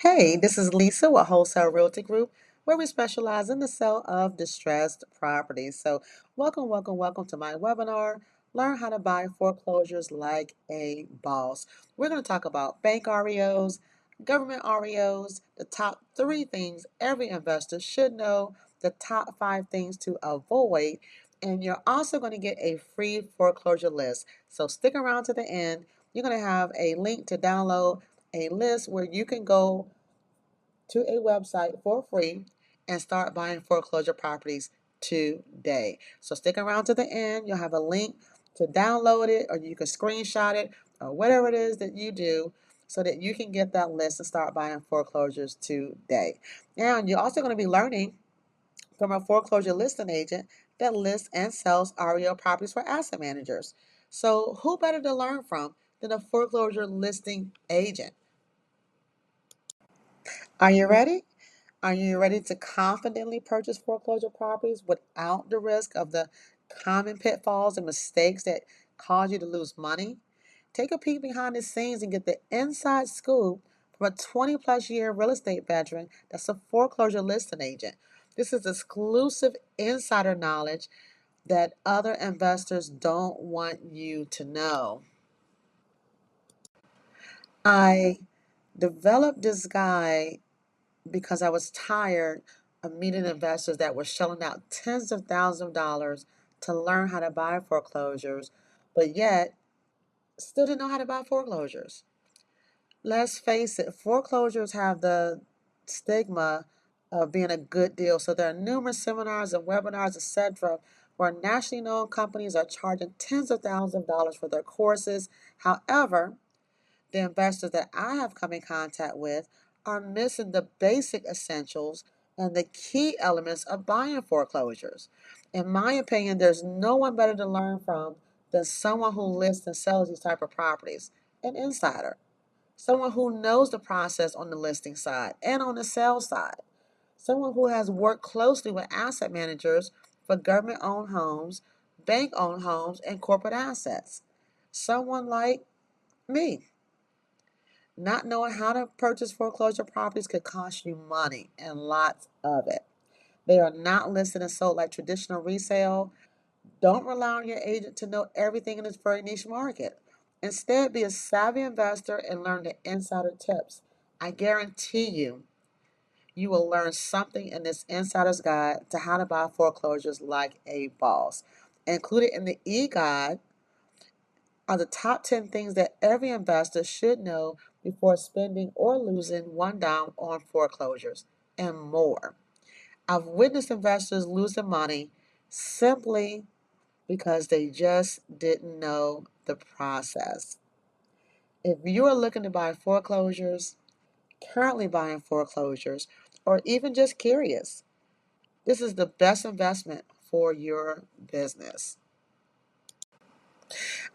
Hey, this is Lisa with Wholesale Realty Group, where we specialize in the sale of distressed properties. So, welcome to my webinar. Learn how to buy foreclosures like a boss. We're going to talk about bank REOs, government REOs, the top three things every investor should know, the top five things to avoid, and you're also going to get a free foreclosure list. So, stick around to the end. You're going to have a link to download a list where you can go to a website for free and start buying foreclosure properties today. So stick around to the end. You'll have a link to download it, or you can screenshot it, or whatever it is that you do, so that you can get that list and start buying foreclosures today. And you're also going to be learning from a foreclosure listing agent that lists and sells REO properties for asset managers. So who better to learn from than a foreclosure listing agent? Are you ready? Are you ready to confidently purchase foreclosure properties without the risk of the common pitfalls and mistakes that cause you to lose money? Take a peek behind the scenes and get the inside scoop from a 20 plus year real estate veteran that's a foreclosure listing agent. This is exclusive insider knowledge that other investors don't want you to know. I developed this guide because I was tired of meeting investors that were shelling out tens of thousands of dollars to learn how to buy foreclosures, but yet still didn't know how to buy foreclosures. Let's face it, foreclosures have the stigma of being a good deal. So there are numerous seminars and webinars, etc., where nationally known companies are charging tens of thousands of dollars for their courses. However, the investors that I have come in contact with are missing the basic essentials and the key elements of buying foreclosures. In my opinion, there's no one better to learn from than someone who lists and sells these type of properties, an insider, someone who knows the process on the listing side and on the sales side, someone who has worked closely with asset managers for government-owned homes, bank-owned homes, and corporate assets. Someone like me. Not knowing how to purchase foreclosure properties could cost you money and lots of it. They are not listed and sold like traditional resale. Don't rely on your agent to know everything in this very niche market. Instead, be a savvy investor and learn the insider tips. I guarantee you, you will learn something in this insider's guide to how to buy foreclosures like a boss. Included in the e-guide are the top 10 things that every investor should know before spending or losing one dime on foreclosures and more. I've witnessed investors losing money simply because they just didn't know the process. If you are looking to buy foreclosures, currently buying foreclosures, or even just curious, this is the best investment for your business.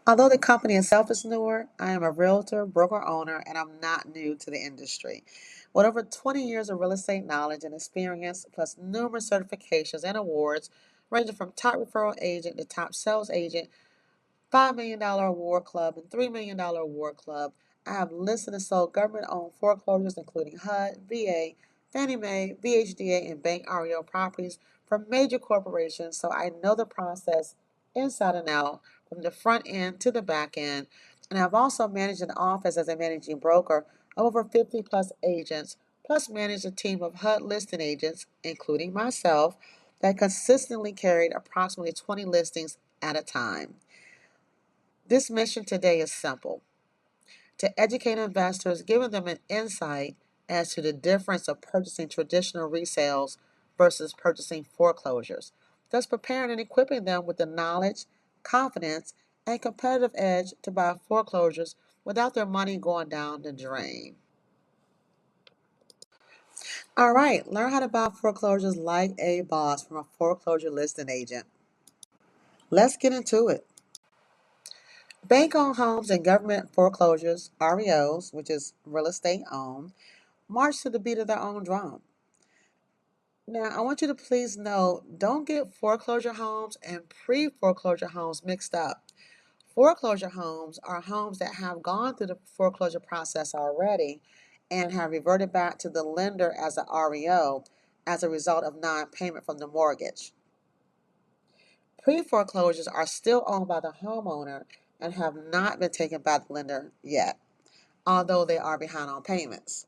Although the company itself is newer, I am a realtor, broker owner, and I'm not new to the industry. With over 20 years of real estate knowledge and experience, plus numerous certifications and awards, ranging from top referral agent to top sales agent, $5 million award club, and $3 million award club, I have listed and sold government owned foreclosures, including HUD, VA, Fannie Mae, VHDA, and bank REO properties from major corporations, so I know the process inside and out, from the front end to the back end. And I've also managed an office as a managing broker of over 50 plus agents, plus managed a team of HUD listing agents, including myself, that consistently carried approximately 20 listings at a time. This mission today is simple: to educate investors, giving them an insight as to the difference of purchasing traditional resales versus purchasing foreclosures, thus preparing and equipping them with the knowledge, confidence, and competitive edge to buy foreclosures without their money going down the drain. All right, learn how to buy foreclosures like a boss from a foreclosure listing agent. Let's get into it. Bank-owned homes and government foreclosures, REOs, which is real estate owned, march to the beat of their own drum. Now, I want you to please know, don't get foreclosure homes and pre-foreclosure homes mixed up. Foreclosure homes are homes that have gone through the foreclosure process already and have reverted back to the lender as a REO as a result of non-payment from the mortgage. Pre-foreclosures are still owned by the homeowner and have not been taken by the lender yet, although they are behind on payments.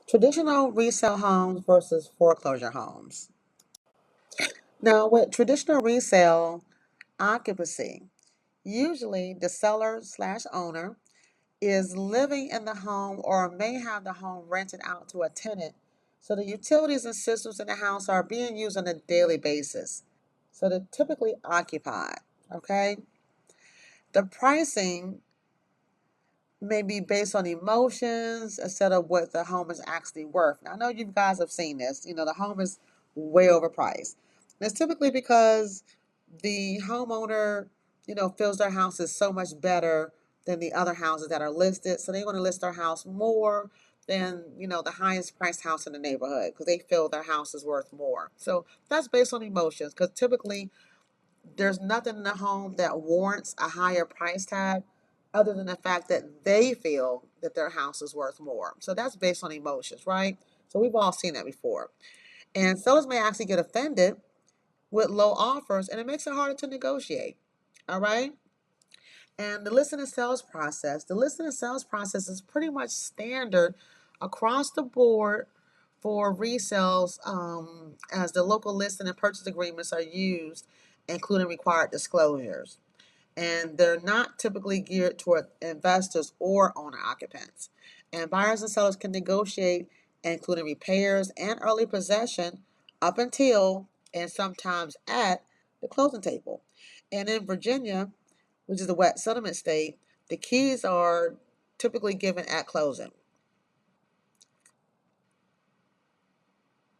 Traditional resale homes versus foreclosure homes. Now, with traditional resale occupancy, usually the seller slash owner is living in the home or may have the home rented out to a tenant. So the utilities and systems in the house are being used on a daily basis. So they're typically occupied. Okay. The pricing may be based on emotions instead of what the home is actually worth. Now, I know you guys have seen this. The home is way overpriced. And it's typically because the homeowner, feels their house is so much better than the other houses that are listed. So they want to list their house more than, the highest priced house in the neighborhood because they feel their house is worth more. So that's based on emotions because typically there's nothing in the home that warrants a higher price tag other than the fact that they feel that their house is worth more. So that's based on emotions, right? So we've all seen that before. And sellers may actually get offended with low offers, and it makes it harder to negotiate. All right? And the listing and sales process. The listing and sales process is pretty much standard across the board for resales as the local listing and purchase agreements are used, including required disclosures. And they're not typically geared toward investors or owner occupants. And buyers and sellers can negotiate, including repairs and early possession, up until and sometimes at the closing table. And in Virginia, which is the wet settlement state, the keys are typically given at closing.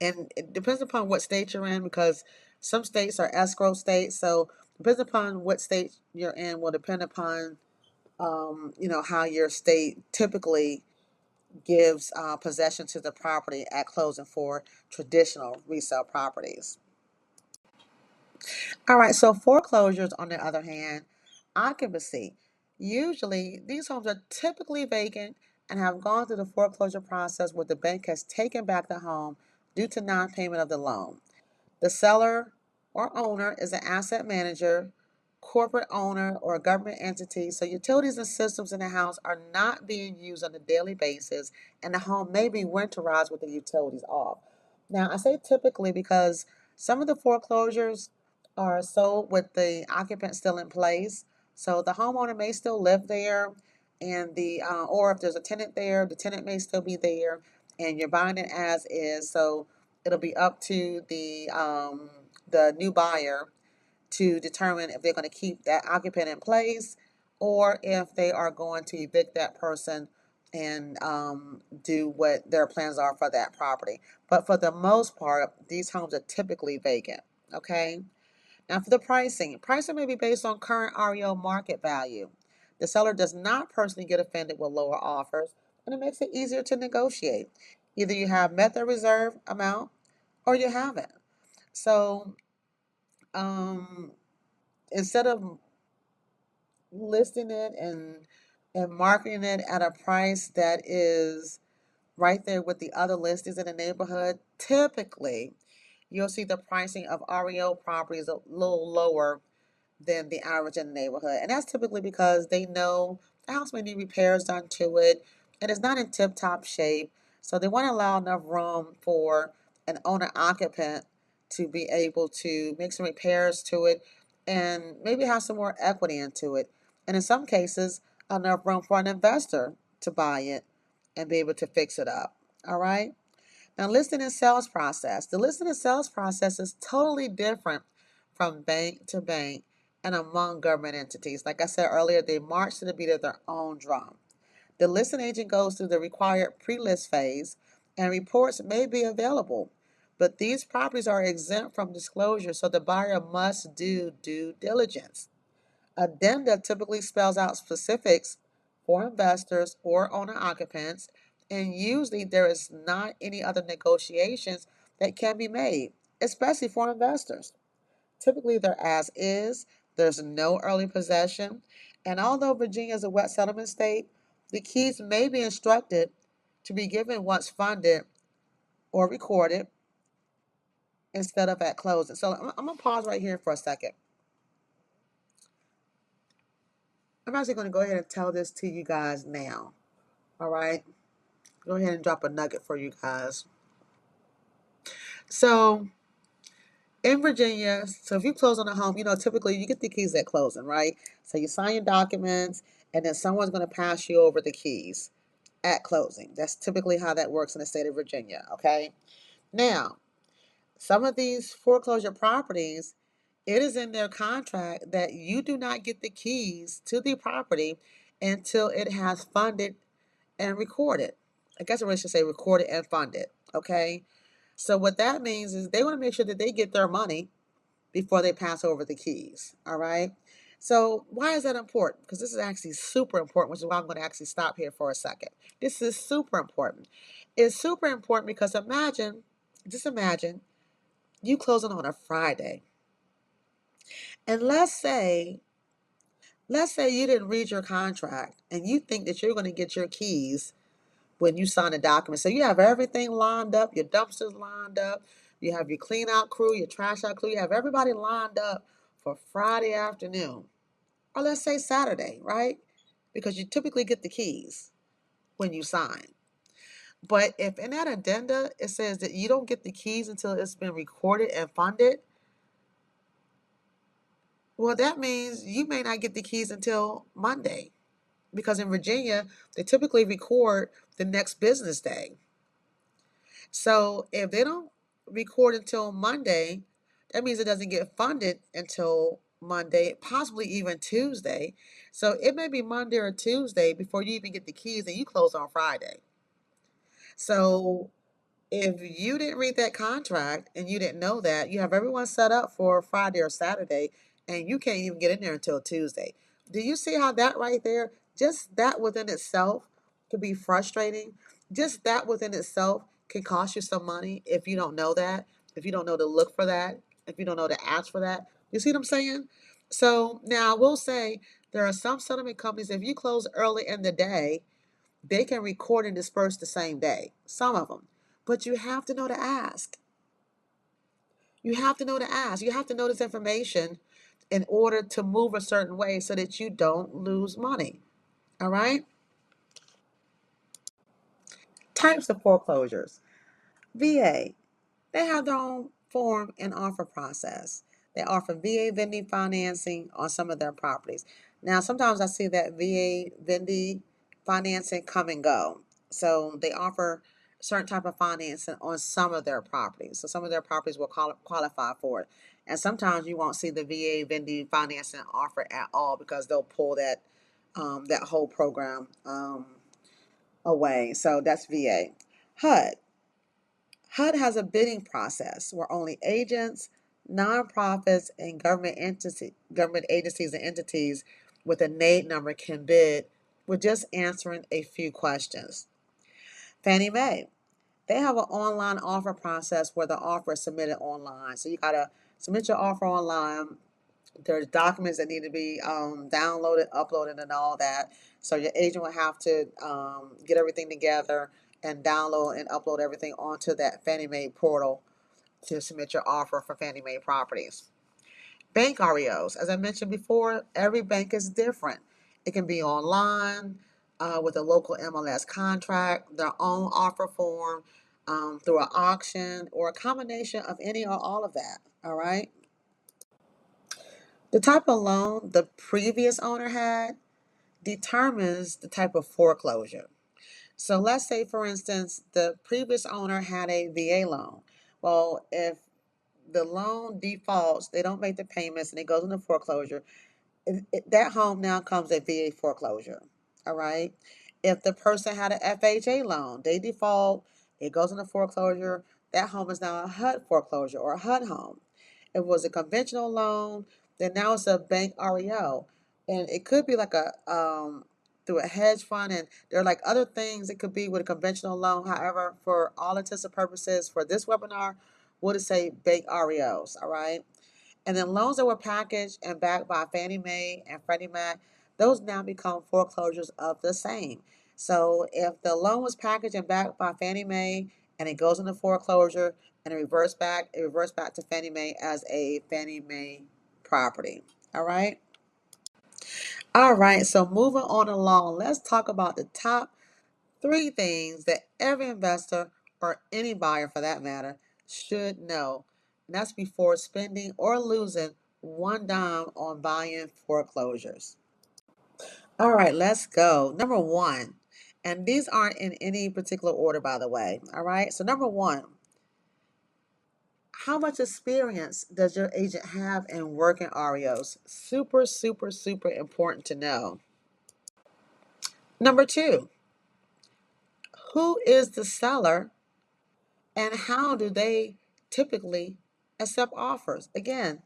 And it depends upon what state you're in because some states are escrow states. So depends upon what state you're in will depend upon how your state typically gives possession to the property at closing for traditional resale properties. All right, so foreclosures, on the other hand, occupancy. Usually, these homes are typically vacant and have gone through the foreclosure process where the bank has taken back the home due to non payment of the loan. The seller or owner is an asset manager, corporate owner, or a government entity, so utilities and systems in the house are not being used on a daily basis, and the home may be winterized with the utilities off. Now, I say typically because some of the foreclosures are sold with the occupant still in place, so the homeowner may still live there, and or if there's a tenant there, the tenant may still be there, and you're buying it as is. So it'll be up to the new buyer to determine if they're going to keep that occupant in place or if they are going to evict that person and do what their plans are for that property. But for the most part, these homes are typically vacant. Okay. Now for the pricing may be based on current REO market value. The seller does not personally get offended with lower offers, and it makes it easier to negotiate. Either you have met the reserve amount or you haven't. So um, instead of listing it and marketing it at a price that is right there with the other listings in the neighborhood, typically you'll see the pricing of REO properties a little lower than the average in the neighborhood. And that's typically because they know the house may need repairs done to it and it's not in tip top shape. So they want to allow enough room for an owner occupant to be able to make some repairs to it and maybe have some more equity into it. And in some cases, enough room for an investor to buy it and be able to fix it up. All right. Now, listing and sales process. The listing and sales process is totally different from bank to bank and among government entities. Like I said earlier, they march to the beat of their own drum. The listing agent goes through the required pre-list phase and reports may be available, but these properties are exempt from disclosure, so the buyer must do due diligence. Addenda typically spells out specifics for investors or owner occupants, and usually there is not any other negotiations that can be made, especially for investors. Typically, they're as is, there's no early possession, and although Virginia is a wet settlement state, The keys may be instructed to be given once funded or recorded instead of at closing. So I'm going to pause right here for a second. I'm actually going to go ahead and tell this to you guys now. All right? Go ahead and drop a nugget for you guys. So in Virginia, so if you close on a home, typically you get the keys at closing, right? So you sign your documents, and then someone's going to pass you over the keys at closing. That's typically how that works in the state of Virginia, okay? Now, some of these foreclosure properties, it is in their contract that you do not get the keys to the property until it has funded and recorded. I guess I really should say recorded and funded, okay? So what that means is they want to make sure that they get their money before they pass over the keys, all right? So why is that important? Because this is actually super important, which is why I'm going to actually stop here for a second. This is super important. It's super important because just imagine you closing on a Friday. And let's say you didn't read your contract and you think that you're going to get your keys when you sign a document. So you have everything lined up, your dumpsters lined up, you have your clean out crew, your trash out crew, you have everybody lined up for Friday afternoon. Or let's say Saturday, right? Because you typically get the keys when you sign. But if in that addenda it says that you don't get the keys until it's been recorded and funded, well, that means you may not get the keys until Monday. Because in Virginia, they typically record the next business day. So if they don't record until Monday, that means it doesn't get funded until Monday, possibly even Tuesday. So it may be Monday or Tuesday before you even get the keys and you close on Friday. So if you didn't read that contract and you didn't know that, you have everyone set up for Friday or Saturday and you can't even get in there until Tuesday. Do you see how that right there, just that within itself can be frustrating? Just that within itself can cost you some money if you don't know that, if you don't know to look for that, if you don't know to ask for that. You see what I'm saying? So now I will say there are some settlement companies, if you close early in the day, they can record and disperse the same day, some of them. But you have to know to ask. You have to know to ask. You have to know this information in order to move a certain way so that you don't lose money. All right? Types of foreclosures. VA. They have their own form and offer process. They offer VA vending financing on some of their properties. Now, sometimes I see that VA vending financing come and go. So they offer certain type of financing on some of their properties. So some of their properties will qualify for it. And sometimes you won't see the VA vending financing offer at all because they'll pull that whole program away. So that's VA. HUD. HUD has a bidding process where only agents, nonprofits, and government agencies and entities with a NAID number can bid with just answering a few questions. Fannie Mae, they have an online offer process where the offer is submitted online. So you gotta submit your offer online. There's documents that need to be downloaded, uploaded, and all that. So your agent will have to get everything together and download and upload everything onto that Fannie Mae portal to submit your offer for Fannie Mae properties. Bank REOs, as I mentioned before, every bank is different. It can be online with a local MLS contract, their own offer form, through an auction, or a combination of any or all of that. All right. The type of loan the previous owner had determines the type of foreclosure. So let's say, for instance, the previous owner had a VA loan. Well, if the loan defaults, they don't make the payments, and it goes into foreclosure, that home now comes a VA foreclosure. All right. If the person had an FHA loan, they default, it goes into foreclosure, that home is now a HUD foreclosure or a HUD home. If it was a conventional loan, then now it's a bank REO. And it could be like a through a hedge fund, and there are like other things it could be with a conventional loan. However, for all intents and purposes for this webinar, we'll just say bank REOs, all right? And then loans that were packaged and backed by Fannie Mae and Freddie Mac, those now become foreclosures of the same. So if the loan was packaged and backed by Fannie Mae and it goes into foreclosure and it reverts back to Fannie Mae as a Fannie Mae property. All right. All right. So moving on along, let's talk about the top three things that every investor or any buyer for that matter should know. And that's before spending or losing one dime on buying foreclosures. All right, let's go. Number one, and these aren't in any particular order, by the way. All right, so number one, how much experience does your agent have in working REOs? Super, super, super important to know. Number two, who is the seller and how do they typically accept offers? Again,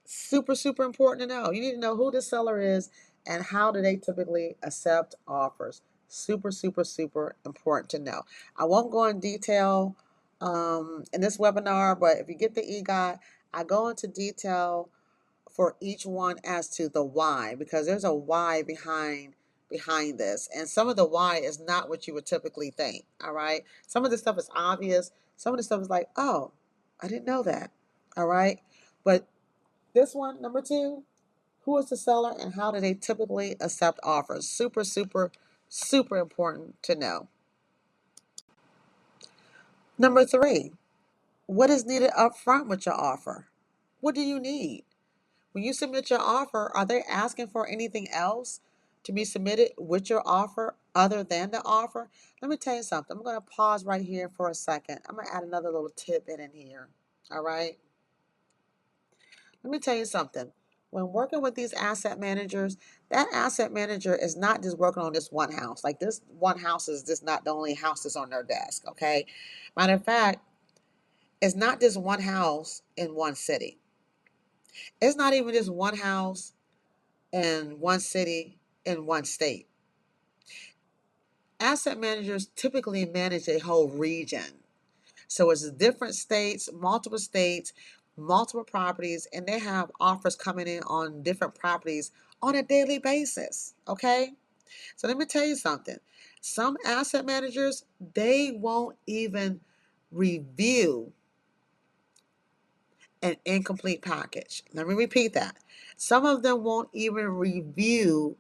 super, super important to know. You need to know who the seller is and how do they typically accept offers. Super, super, super important to know. I won't go in detail in this webinar, but if you get the eGuide, I go into detail for each one as to the why, because there's a why behind this, and some of the why is not what you would typically think. All right, some of the stuff is obvious, some of the stuff is like, oh, I didn't know that. All right, but this one, number two, who is the seller and how do they typically accept offers? Super, super, super important to know. Number three, what is needed up front with your offer? What do you need? When you submit your offer, are they asking for anything else to be submitted with your offer other than the offer? Let me tell you something. I'm going to pause right here for a second. I'm going to add another little tidbit in here. All right. Let me tell you something. When working with these asset managers, that asset manager is not just working on this one house. Like this one house is just not the only house that's on their desk. Okay. Matter of fact, it's not just one house in one city. It's not even just one house in one city in one state. Asset managers typically manage a whole region. So it's states, multiple properties, and they have offers coming in on different properties on a daily basis. Okay? So let me tell you something. Some asset managers, they won't even review an incomplete package. Let me repeat that. Some of them won't even review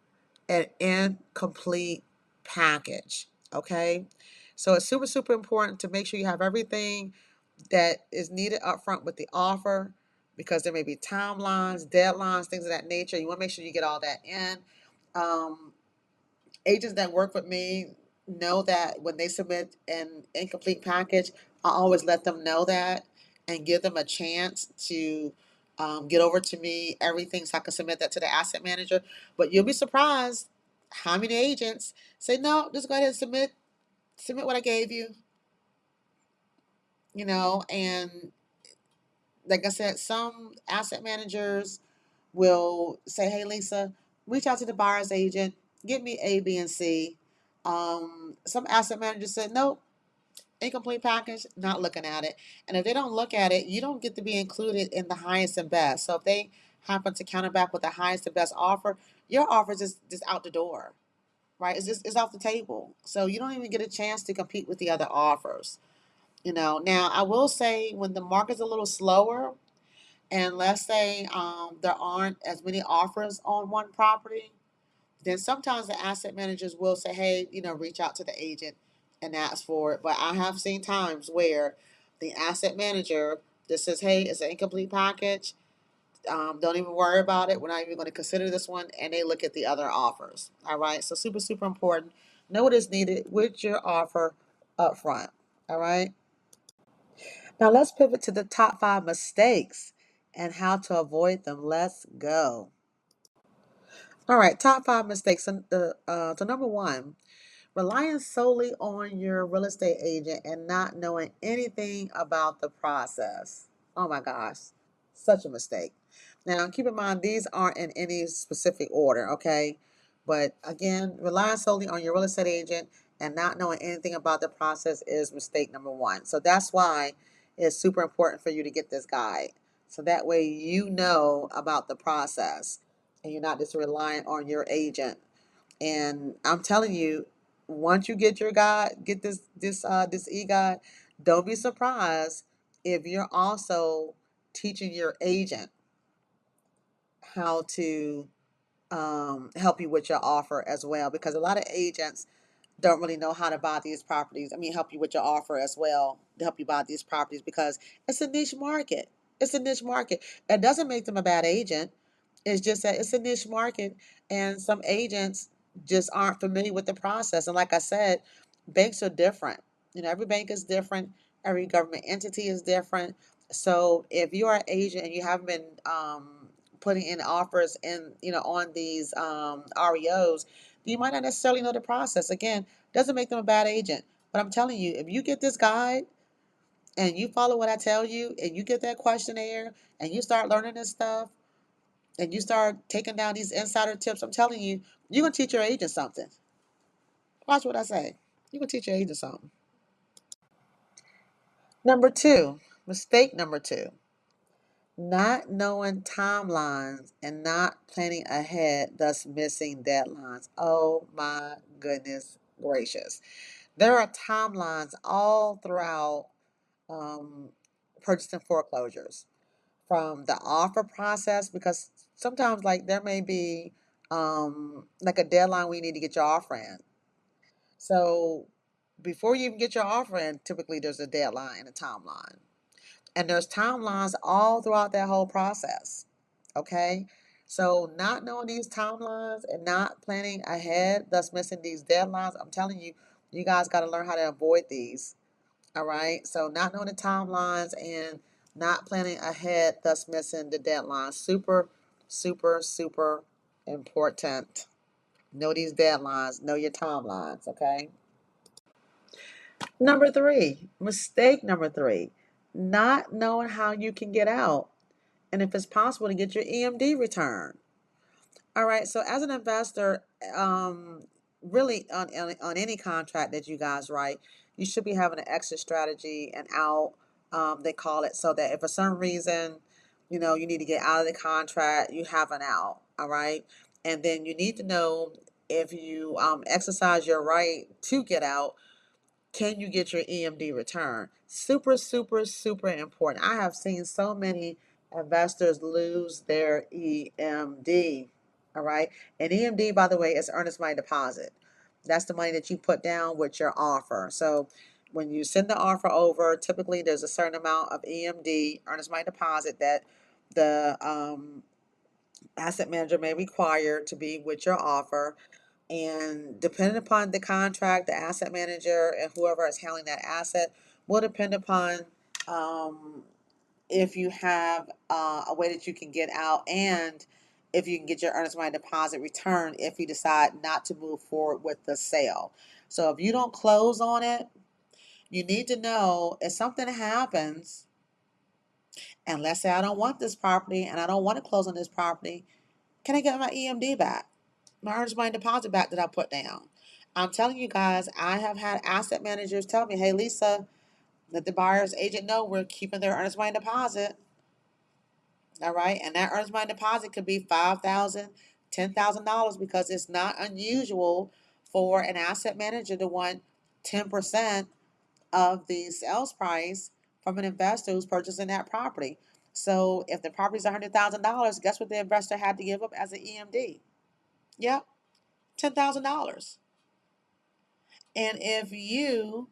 an incomplete package. Okay. So it's super, super important to make sure you have everything that is needed up front with the offer, because there may be timelines, deadlines, things of that nature. You want to make sure you get all that in. Um, Agents that work with me know that when they submit an incomplete package, I always let them know that and give them a chance to get over to me everything so I can submit that to the asset manager. But you'll be surprised how many agents say, no, just go ahead and submit what I gave you, and like I said, some asset managers will say, hey, Lisa, reach out to the buyer's agent, get me A, B, and C. Some asset managers said, nope, incomplete package, not looking at it. And if they don't look at it, you don't get to be included in the highest and best. So if they happen to counter back with the highest and best offer, your offer is just out the door, right? It's off the table. So you don't even get a chance to compete with the other offers. Now I will say when the market's a little slower, and let's say there aren't as many offers on one property, then sometimes the asset managers will say, hey, reach out to the agent and ask for it. But I have seen times where the asset manager just says, hey, it's an incomplete package. Don't even worry about it. We're not even going to consider this one. And they look at the other offers. All right. So super, super important. Know what is needed with your offer up front. All right. Now let's pivot to the top 5 mistakes and how to avoid them. Let's go. All right, top 5 mistakes. So number one, relying solely on your real estate agent and not knowing anything about the process. Oh my gosh, such a mistake. Now, keep in mind, these aren't in any specific order, okay? But again, relying solely on your real estate agent and not knowing anything about the process is mistake number one. So that's why it's super important for you to get this guide. So that way you know about the process and you're not just relying on your agent. And I'm telling you, once you get your guide, get this e-guide, don't be surprised if you're also teaching your agent how to help you with your offer as well, because a lot of agents don't really know how to buy these properties. I mean, help you with your offer as well to help you buy these properties, because it's a niche market. It's a niche market. It doesn't make them a bad agent. It's just that it's a niche market, and some agents just aren't familiar with the process. And like I said, banks are different. Every bank is different. Every government entity is different. So if you are an agent and you haven't been putting in offers in, on these REOs, you might not necessarily know the process. Again, doesn't make them a bad agent. But I'm telling you, if you get this guide and you follow what I tell you, and you get that questionnaire and you start learning this stuff, and you start taking down these insider tips, I'm telling you, you're going to teach your agent something. Watch what I say. You're going to teach your agent something. Number two, mistake number two, not knowing timelines and not planning ahead, thus missing deadlines. Oh my goodness gracious. There are timelines all throughout um, purchasing foreclosures, from the offer process, because sometimes like there may be like a deadline we need to get your offer in. So before you even get your offer in, typically there's a deadline and a timeline. And there's timelines all throughout that whole process. Okay? So not knowing these timelines and not planning ahead, thus missing these deadlines, I'm telling you, you guys got to learn how to avoid these. All right. So not knowing the timelines and not planning ahead, thus missing the deadline. Super, super, super important. Know these deadlines. Know your timelines. Okay. Number three, mistake number three, not knowing how you can get out and if it's possible to get your EMD return. All right. So as an investor, really on any contract that you guys write, you should be having an exit strategy and out. They call it, so that if for some reason, you need to get out of the contract, you have an out. All right. And then you need to know, if you exercise your right to get out, can you get your EMD return? Super, super, super important. I have seen so many investors lose their EMD. All right. And EMD, by the way, is earnest money deposit. That's the money that you put down with your offer. So when you send the offer over, typically there's a certain amount of EMD, earnest money deposit, that the asset manager may require to be with your offer. And depending upon the contract, the asset manager and whoever is handling that asset will depend upon um, if you have a way that you can get out, and if you can get your earnest money deposit return if you decide not to move forward with the sale. So if you don't close on it, you need to know, if something happens, and let's say I don't want this property and I don't want to close on this property, can I get my EMD back? My earnest money deposit back that I put down? I'm telling you guys, I have had asset managers tell me, hey, Lisa, let the buyer's agent know we're keeping their earnest money deposit. All right. And that earnest money deposit could be $5,000, $10,000, because it's not unusual for an asset manager to want 10% of the sales price from an investor who's purchasing that property. So if the property is $100,000, guess what the investor had to give up as an EMD? Yep, $10,000. And if you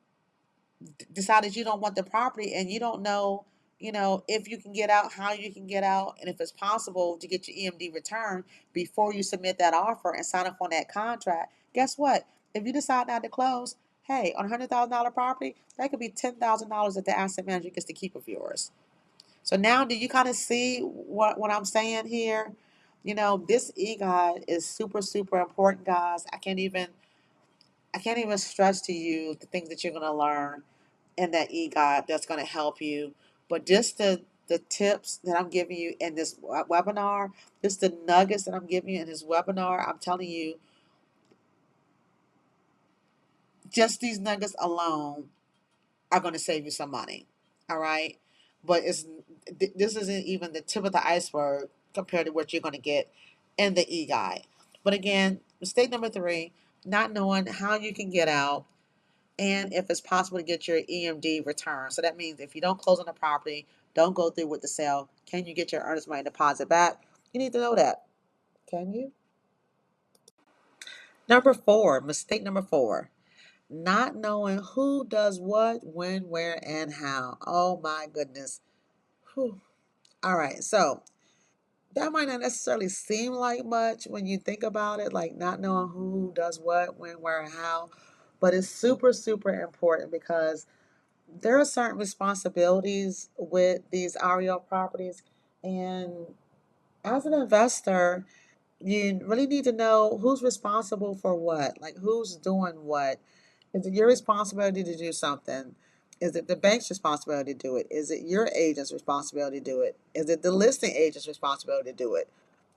decided you don't want the property and you don't know, if you can get out, how you can get out, and if it's possible to get your EMD return before you submit that offer and sign up on that contract, guess what? If you decide not to close, hey, on a $100,000 property, that could be $10,000 that the asset manager gets to keep of yours. So now, do you kind of see what I'm saying here? This e-guide is super, super important, guys. I can't even stress to you the things that you're going to learn in that e-guide that's going to help you. But just the tips that I'm giving you in this webinar, just the nuggets that I'm giving you in this webinar, I'm telling you, just these nuggets alone are going to save you some money. All right. But this isn't even the tip of the iceberg compared to what you're going to get in the eGuide. But again, mistake number three, not knowing how you can get out and if it's possible to get your EMD return. So that means if you don't close on the property, don't go through with the sale, can you get your earnest money deposit back? You need to know that. Can you? Number four, mistake number four, not knowing who does what, when, where, and how. Oh my goodness. Whew. All right, so that might not necessarily seem like much when you think about it, like not knowing who does what, when, where, and how. But it's super, super important because there are certain responsibilities with these REO properties. And as an investor, you really need to know who's responsible for what, like who's doing what. Is it your responsibility to do something? Is it the bank's responsibility to do it? Is it your agent's responsibility to do it? Is it the listing agent's responsibility to do it?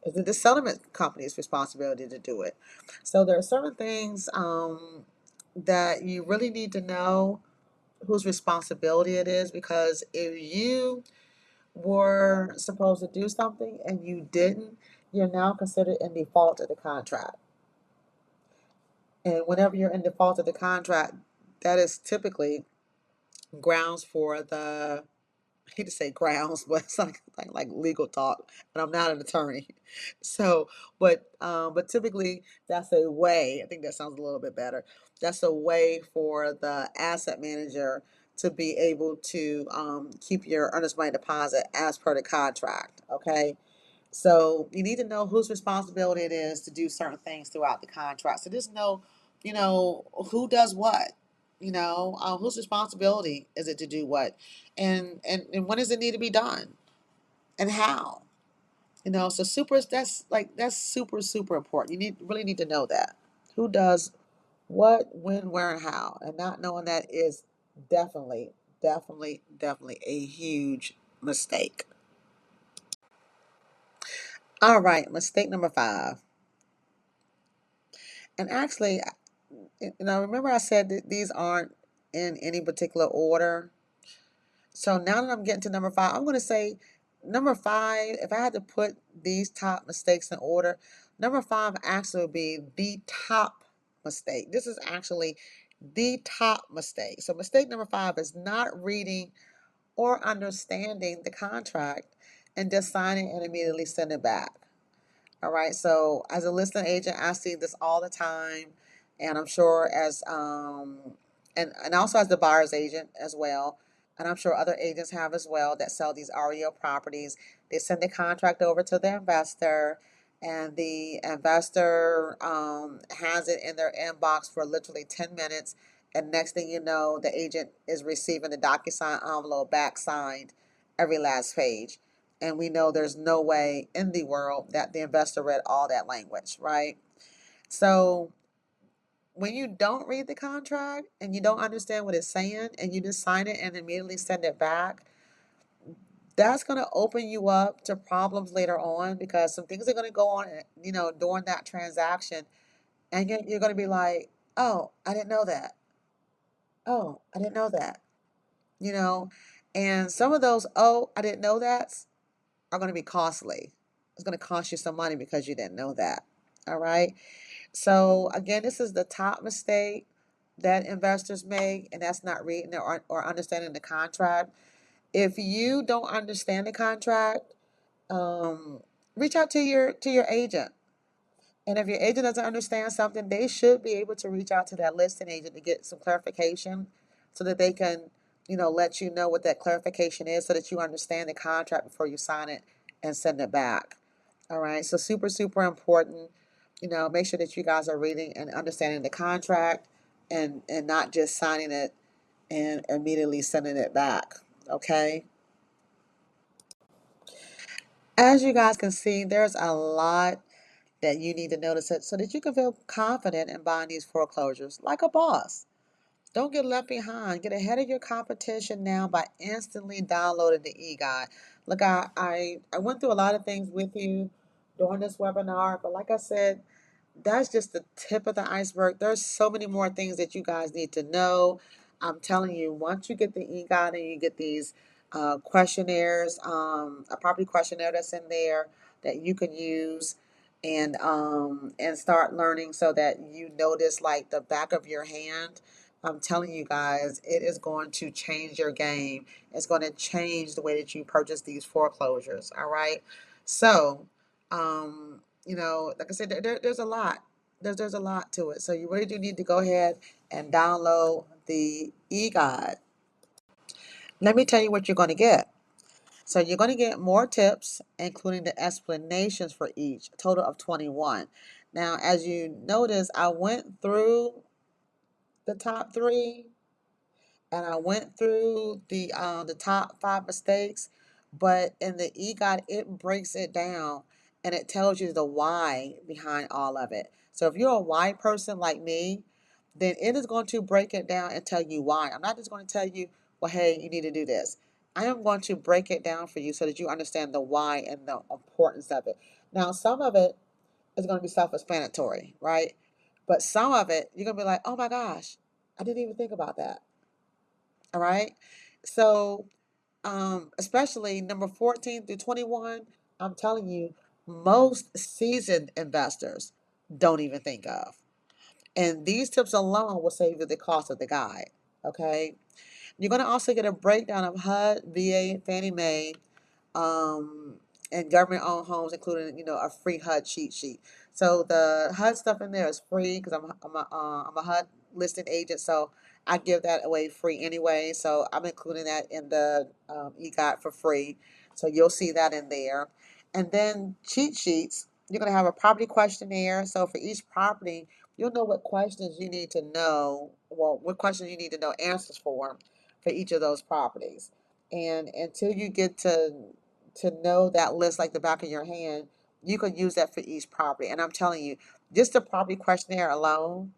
Is it the settlement company's responsibility to do it? So there are certain things that you really need to know whose responsibility it is, because if you were supposed to do something and you didn't, you're now considered in default of the contract. And whenever you're in default of the contract, that is typically grounds for the, I hate to say grounds, but it's like legal talk, and I'm not an attorney. So, but typically that's a way. I think that sounds a little bit better. That's a way for the asset manager to be able to keep your earnest money deposit as per the contract. Okay, so you need to know whose responsibility it is to do certain things throughout the contract. So just know, who does what. Whose responsibility is it to do what, and when does it need to be done, and how. So that's super super important. You really need to know that who does what, when, where, and how, and not knowing that is definitely, definitely, definitely a huge mistake. All right, mistake number five. And actually, remember I said that these aren't in any particular order. So now that I'm getting to number five, I'm going to say number five, if I had to put these top mistakes in order, number five actually would be the top mistake. This is actually the top mistake. So mistake number five is not reading or understanding the contract and just signing and immediately send it back. All right. So as a listing agent, I see this all the time, and I'm sure as and also as the buyer's agent as well, and I'm sure other agents have as well that sell these REO properties. They send the contract over to the investor, and the investor has it in their inbox for literally 10 minutes. And next thing you know, the agent is receiving the DocuSign envelope back signed, every last page. And we know there's no way in the world that the investor read all that language, right? So when you don't read the contract and you don't understand what it's saying and you just sign it and immediately send it back, that's going to open you up to problems later on, because some things are going to go on, during that transaction. And you're going to be like, oh, I didn't know that. Oh, I didn't know that. You know, and some of those, oh, I didn't know that, are going to be costly. It's going to cost you some money because you didn't know that. All right. So again, this is the top mistake that investors make, and that's not reading or understanding the contract. If you don't understand the contract, reach out to your agent. And if your agent doesn't understand something, they should be able to reach out to that listing agent to get some clarification, so that they can, let you know what that clarification is, so that you understand the contract before you sign it and send it back. All right. So super, super important. Make sure that you guys are reading and understanding the contract, and not just signing it and immediately sending it back. Okay. As you guys can see, there's a lot that you need to notice it so that you can feel confident in buying these foreclosures like a boss. Don't get left behind. Get ahead of your competition now by instantly downloading the eGuide. Look, I went through a lot of things with you during this webinar, but like I said, that's just the tip of the iceberg. There's so many more things that you guys need to know. I'm telling you, once you get the eGuide and you get these questionnaires, a property questionnaire that's in there that you can use, and start learning so that you notice like the back of your hand. I'm telling you guys, it is going to change your game. It's going to change the way that you purchase these foreclosures. All right. So, like I said, there's a lot. There's a lot to it. So you really do need to go ahead and download the eGuide. Let me tell you what you're going to get. So you're going to get more tips, including the explanations for each, a total of 21. Now, as you notice, I went through the top three and I went through the top five mistakes, but in the e-guide it breaks it down and it tells you the why behind all of it. So if you're a why person like me, then it is going to break it down and tell you why. I'm not just going to tell you, well, hey, you need to do this. I am going to break it down for you so that you understand the why and the importance of it. Now, some of it is going to be self-explanatory, right? But some of it, you're going to be like, oh my gosh, I didn't even think about that. All right. So, especially number 14 through 21, I'm telling you, most seasoned investors don't even think of. And these tips alone will save you the cost of the guide. Okay. You're going to also get a breakdown of HUD, VA, Fannie Mae, um, and government-owned homes, including a free HUD cheat sheet. So the HUD stuff in there is free because I'm a HUD listing agent, so I give that away free anyway. So I'm including that in the eGuide for free. So you'll see that in there. And then cheat sheets. You're going to have a property questionnaire. So for each property, you'll know what questions you need to know. Well, what questions you need to know answers for each of those properties. And until you get to know that list like the back of your hand, you can use that for each property. And I'm telling you, just the property questionnaire alone,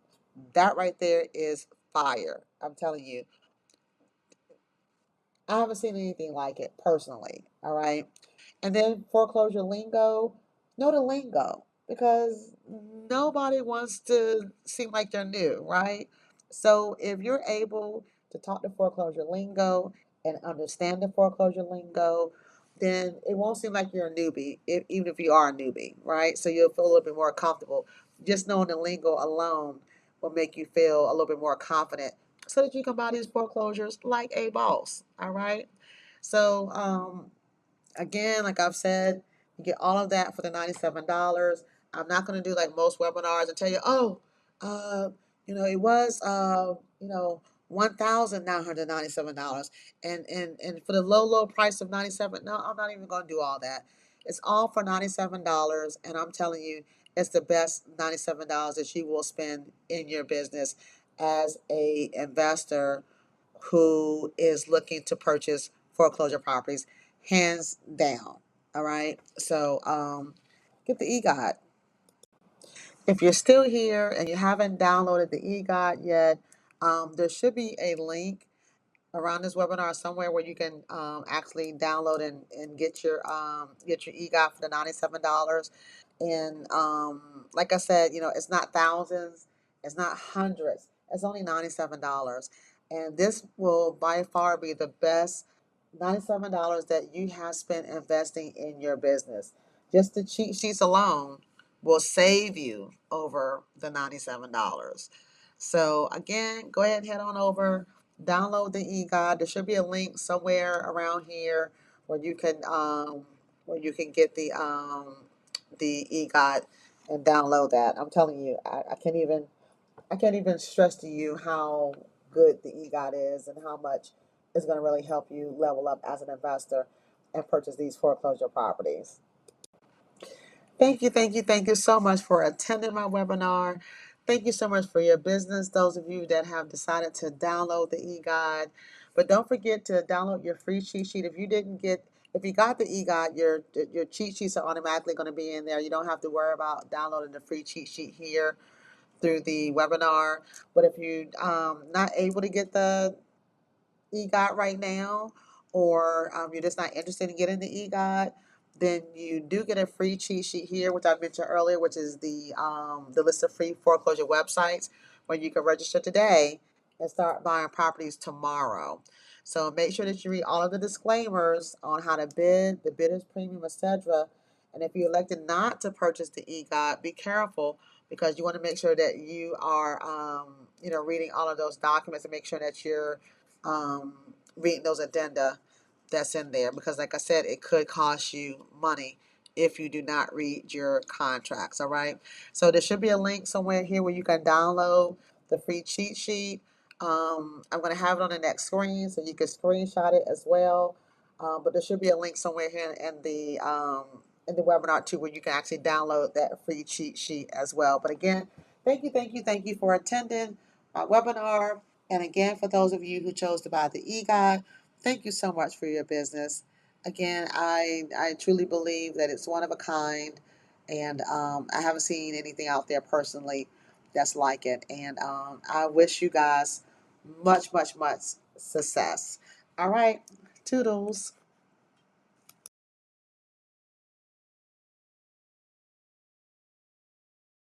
that right there is fire. I'm telling you, I haven't seen anything like it personally. All right. And then foreclosure lingo, know the lingo because nobody wants to seem like they're new, right? So if you're able to talk the foreclosure lingo and understand the foreclosure lingo, then it won't seem like you're a newbie, even if you are a newbie, right? So you'll feel a little bit more comfortable. Just knowing the lingo alone will make you feel a little bit more confident so that you can buy these foreclosures like a boss, all right? So, again, like I've said, you get all of that for the $97. I'm not going to do like most webinars and tell you, oh, uh, it was, $1,997, and for the low price of 97. No, I'm not even going to do all that. It's all for $97, and I'm telling you, it's the best $97 that you will spend in your business as a investor who is looking to purchase foreclosure properties, hands down. All right. So get the eGuide. If you're still here and you haven't downloaded the eGuide yet, there should be a link around this webinar somewhere where you can actually download and get your eGuide for the $97. And like I said, it's not thousands, it's not hundreds, it's only $97. And this will by far be the best $97 that you have spent investing in your business. Just the cheat sheets alone will save you over the $97. So again, go ahead and head on over, download the eGuide. There should be a link somewhere around here where you can get the eGuide and download that. I'm telling you, I can't even stress to you how good the eGuide is and how much it's going to really help you level up as an investor and purchase these foreclosure properties. Thank you so much for attending my webinar. Thank you so much for your business, those of you that have decided to download the eGuide. But don't forget to download your free cheat sheet. If you got the eGuide, your cheat sheets are automatically going to be in there. You don't have to worry about downloading the free cheat sheet here through the webinar. But if you're not able to get the eGuide right now, or you're just not interested in getting the eGuide, then you do get a free cheat sheet here, which I mentioned earlier, which is the list of free foreclosure websites where you can register today and start buying properties tomorrow. So make sure that you read all of the disclaimers on how to bid, the bidder's premium, etc., And if you elected not to purchase the eGuide, be careful because you want to make sure that you are, reading all of those documents and make sure that you're reading those addenda that's in there. Because, like I said, it could cost you money if you do not read your contracts. All right. So there should be a link somewhere here where you can download the free cheat sheet. I'm going to have it on the next screen so you can screenshot it as well. But there should be a link somewhere here in the webinar too, where you can actually download that free cheat sheet as well. But again, thank you for attending my webinar. And again, for those of you who chose to buy the eGuide, thank you so much for your business. Again, I truly believe that it's one of a kind, and I haven't seen anything out there personally that's like it. And I wish you guys much, much, much success. All right, toodles.